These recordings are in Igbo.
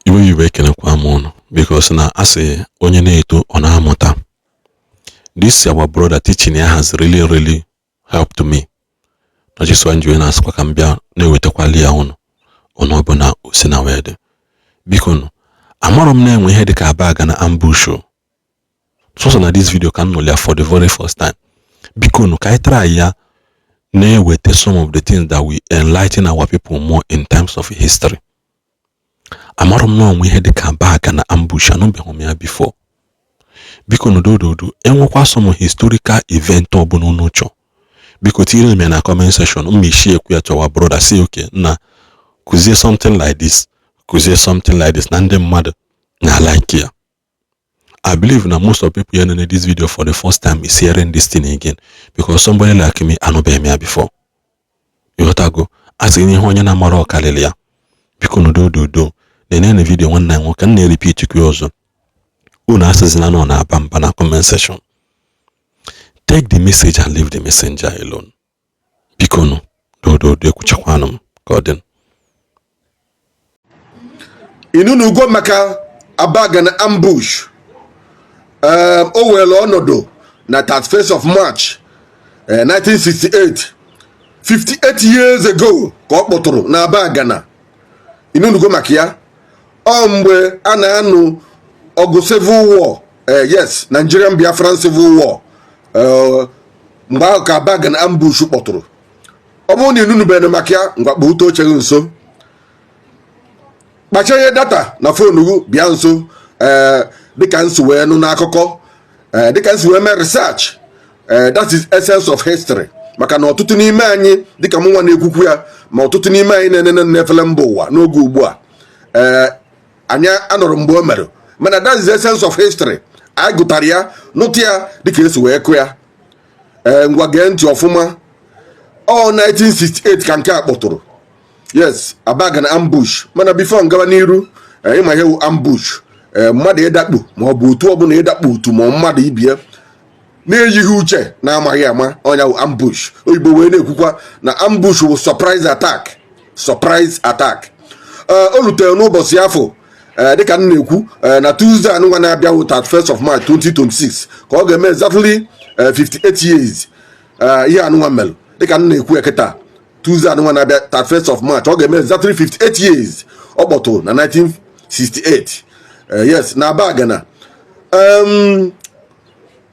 iwe iwe kenekwa m ọnụ because na asị onye na-eto ọ na-amụta. This our brother teaching here has really helped me. Not just when you ask kwa kambia na-ewetakwali ya ọnụ ọ bụ na osi na wede. Biko amara m na-enwe ihe dịka Abagana Ambush. So na this video can only for the very first time. Biko ka anyị try ya na-eweta some of the things that we enlighten our people more in terms of history. Amara m na onwe ihe dịka Abagana Ambush anụbeghị ya before. Biko n'ododo enwekwa some historical event ọbụla unu chọ. Biko tiri me na comment section share ekwu ya to our brother say okay na kuzie something like this na ndị mmadụ na like ya. I believe na most of people in this video for the first time is hearing this thing again because somebody like me anụbeghị ya before. Yotago asị ihe onye na mara ọkalịlị ya. Biko n'ododo na video nwanne anyị nwoke na repeat kwa ọzọ. Unu asịzina nọ na aba mba na comment section. Take the message and leave the messenger alone. Biko no do ekwuchakwanụ m godin. Inunu go maka Abagana Ambush. O were ọnọdụ na 31st of March 1968. 58 years ago ka ọ kpọtụrụ na Abagana. Inunu go maka ya. Mgbe a na-anụ ọgụ Civil War. Yes, Nigerian Biafran Civil War. Mgbe ahụ ka Abagana Ambush kpọtụrụ. Ọ bụrụ na inunu bene maka ya ngwakpo ute oche nso. Kpachanye data na fonu gị bịa nso dịka nsi wee nụ n'akụkọ dịka nsi wee mee research. That is essence of history. Maka na ọtụtụ n'ime anyị dịka mụ nwa na-ekwukwu ya ma ọtụtụ n'ime anyị na-enene n'efele mba ụwa n'oge ugbu a anyị anọrọ mgbe o mere mana that is essence of history. Anyị gụtara ya nụtụ ya dịka esi wee kụ ya. Ngwa gee ntị ọfụma. 1968 ka nke a kpọtụrụ. Yes, Abagana Ambush. Mana before ngawa n'iru ịma ihe ambush mmadụ ịdakpu ma ọ bụ otu ọbụla ịdakpu otu ma mmadụ ibie na-eyighị uche na-amaghị ama ọnya ambush. Oyibo wee na-ekwukwa na ambush bụ surprise attack. O rutere n'ụbọchị afọ dịka m na-ekwu na Tuesday anụnwa na-abịa 31st of March 2026 ka ọ ga-eme exactly 58 years ihe anụnwa mere dịka m na-ekwu eketa Tuesday anụnwa na-abịa 31st of March ọ ga-eme exactly 58 years ọ kpọtụrụ na 1968. Yes, na Abagana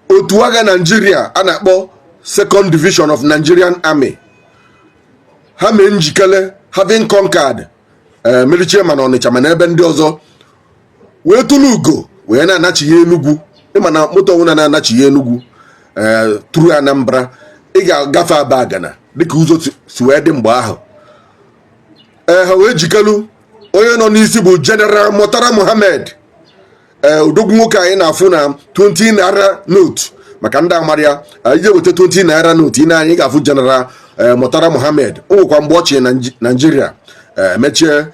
otu agha Nigeria a na-akpọ Second Division of Nigerian Army ha mee njikere having conquered military man Ọnịcha mana ebe ndị ọzọ wee tụlụ ugo wee na-anachighị Enugu. Ịma na moto ọnwụna na-anachighị Enugu turu Anambra ị ga-agafe Abagana dịka ụzọ si wee dị mgbe ahụ. Ha wee jikelu onye nọ n'isi bụ General Murtala Muhammed. Odogwu nwoke anyị na-afụ na 20 naira note maka ndị amara ya ije weta 20 naira note ị na-anyị ga-afụ General Murtala Muhammed. O nwekwa mgbe ọchị Nigeria mechie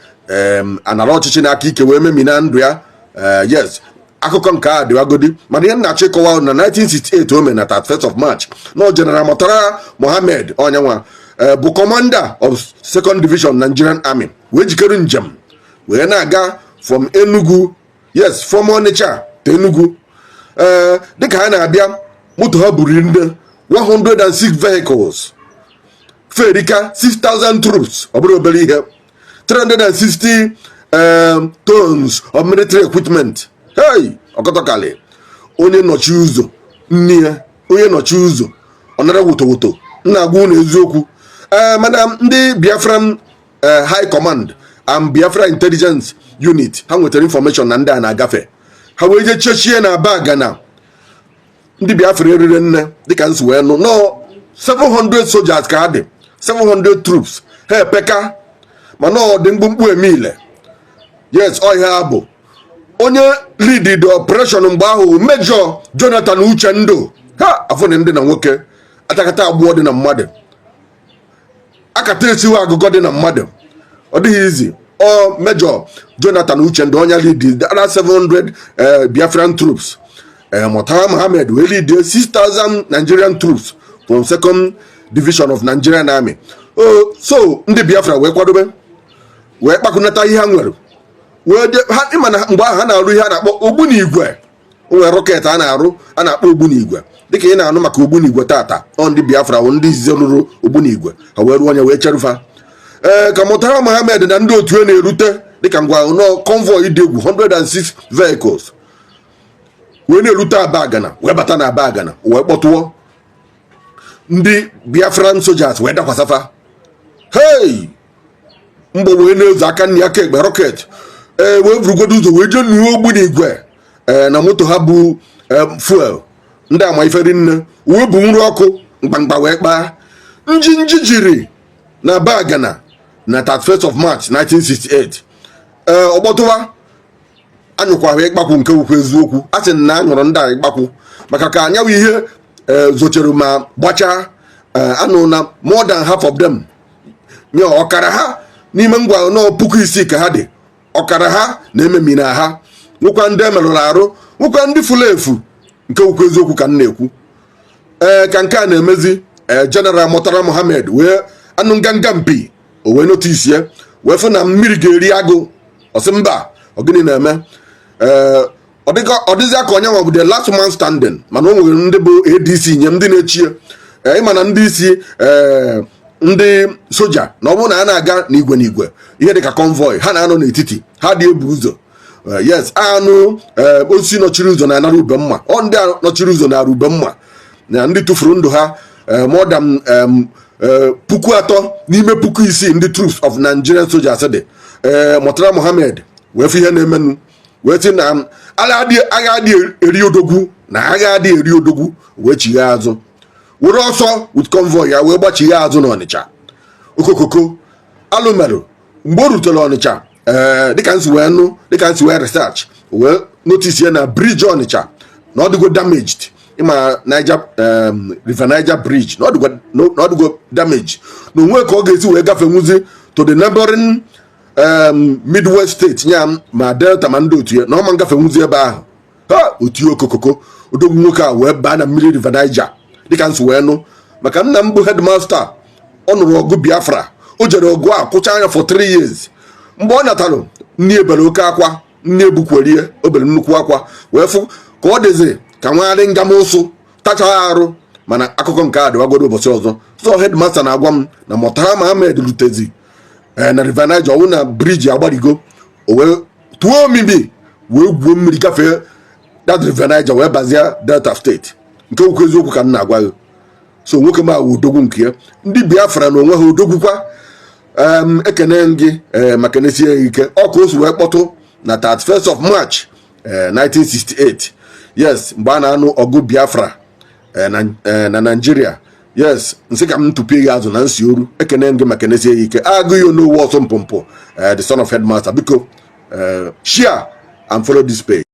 anara ọchịchị n'aka ike wee memina ndụ ya. Yes, akụkọ nke a dịwagodi mana ihe na-achọ ịkọwa na 1968 o mere na 31st of March na General Murtala Muhammed onyanwa bụ commander of Second Division Nigerian Army wee jikere njem wee na-aga from Enugu, yes, from Ọnịcha to Enugu. Dịka ha na-abịa moto ha buru nde 106 vehicles ferika 6,000 troops ọ bụrụ obere ihe 360 tons of military equipment. Hey, ọkọtọkali onye nọchi ụzọ nne ya onye nọchi ụzọ ọ nara wotowoto na-agwa unu eziokwu. Mana ndị Biafran High Command and Biafra Intelligence Unit ha nwetara information na ndị a na-agafe ha wee je chechie na Abagana. Ndị Biafra erire nne dịka nsi wee nụ no 700 soldiers ka dị 700 troops ha epeka mana ọ dị mkpumkpu emile. Yes, ọ ihe abụ onye lead the operation mgbe ahụ Major Jonathan Uchendu. Ha afụna ndị na nwoke atakata abụọ dị na mmadụ akata esiwe agụgọ dị na mmadụ ọ dịghị izi. Major Jonathan Uchendu onye lead the other 700 Biafran troops. Murtala Muhammed wee lead 6,000 Nigerian troops from Second Division of Nigerian Army. So ndị Biafra wee kwadobe wee kpakọnata ihe ha nwere ha ịma na mgbe ahụ ha na-arụ ihe a na-akpọ Ogbunigwe. O nwere rọket a na-arụ a na-akpọ Ogbunigwe, dịka ị na-anụ maka Ogbunigwe tata. Ọ ndị Biafra bụ ndị izizi rụrụ Ogbunigwe, ha wee ruo onye wee cherufa. Ka Murtala Muhammed na ndị otu na-erute dịka ngwa nọ convoy dị egwu 106 vehicles wee na-erute Abagana, wee bata na Abagana, wee kpọtụọ ndị Biafran soldiers wee dakwasafa. Hey, mgbe wee na-ezo aka nna ya ka egbe rọket wee burugodo ụzọ wee jee nuo Ogbunigwe na moto ha bụ fuel ndị ama iferi nne wee bụ nri ọkụ mgbamgba wee kpaa njinji jiri na Abagana na 31st of March 1968. Ọgbọtụwa anyụkwa ịkpakwu nke ukwu eziokwu, a sị na anyụrụ ndị a ịkpakwu maka ka anyanwụ ihe zochara ma gbachaa anụ na more than half of them nye ọkara ha n'ime ngwa nọ 6,000 ka ha dị, ọkara ha na-ememi na ha nwekwa ndị emerụrụ arụ, nwekwa ndị furu efu nke ukwu eziokwu ka m na-ekwu. Ka nke a na-emezi General Murtala Muhammed wee anụ nganga mpi o wee notisie wee fụ na mmiri ga-eri agụ. Ọ sị mba, ọ gịnị na-eme? Ọ dịzị aka onye nwa bụ the last man standing, mana o nwere ndị bụ ADC nye ndị na-echie ịma na ndị isi ndị soja na ọ bụrụ na a na-aga n'igwe n'igwe ihe dịka convoy ha na-anọ n'etiti, ha dị ebu ụzọ. Yes, anụ osisi nọchiri ụzọ na-anara ube mma, ọ ndị a nọchiri ụzọ na-arụ ube mma na ndị tụfuru ndụ ha more than 3,000 n'ime 6,000 ndị troops of Nigerian soldiers dị. Murtala Muhammed wee fụ ihe na-emenụ wee sị na agha adị eri odogwu na agha adị eri odogwu, wee chigha azụ were ọsọ with convoy ya wee gbachigha azụ n'Ọnịcha. Okokoko alụmerụ mgbe o rutere Ọnịcha dịka nsi wee research wee notice ya na bridge Ọnịcha na ọ dịgo damaged. Ịma River Niger bridge na ọ dịgo damaged na onwe ka ọ ga-esi wee gafe nwuzi to the neighboring Midwest state nya ma Delta ma ndị otu ya na ọma ngafe nwuzi ebe ahụ. Ha otu okokoko odogwu nwoke a wee baa na mmiri River Niger dịka nsi wee nụ maka nna m bụ headmaster. Ọ nụrụ ọgụ Biafra, o jere ọgụ a kwụcha anya for 3 years. Mgbe ọ natalụ nne ebere oke akwa, nne ebukwerie obere nnukwu akwa wee fụ ka ọ dịzi ka nwagharị ngamusụ tachaghị arụ, mana akụkọ nke a dịwagodo ụbọchị ọzọ. So headmaster na-agwa m na Murtala Muhammed rutezi na River Niger ọwụ na briji agbarigo, o wee tụọ omimi wee gwuo mmiri gafee that River Niger wee bazie Delta steeti. Nke ukwu eziokwu ka m na-agwa gị. So nwoke ma wụ odogwu nke ya. Ndị Biafra na onwe ha odogwukwa. Ekene gị maka na-esie ya ike. Ọ ka o si wee kpọtụ na 31st of March 1968. Yes, mgbe a na-anụ ọgụ Biafra na Nigeria. Yes, nsị ka m tụpie ya azụ na nsi oru. Ekene gị maka na-esie ya ike. Agụ ya n'owu ọsọ mpompo the son of headmaster. Biko share and follow this page.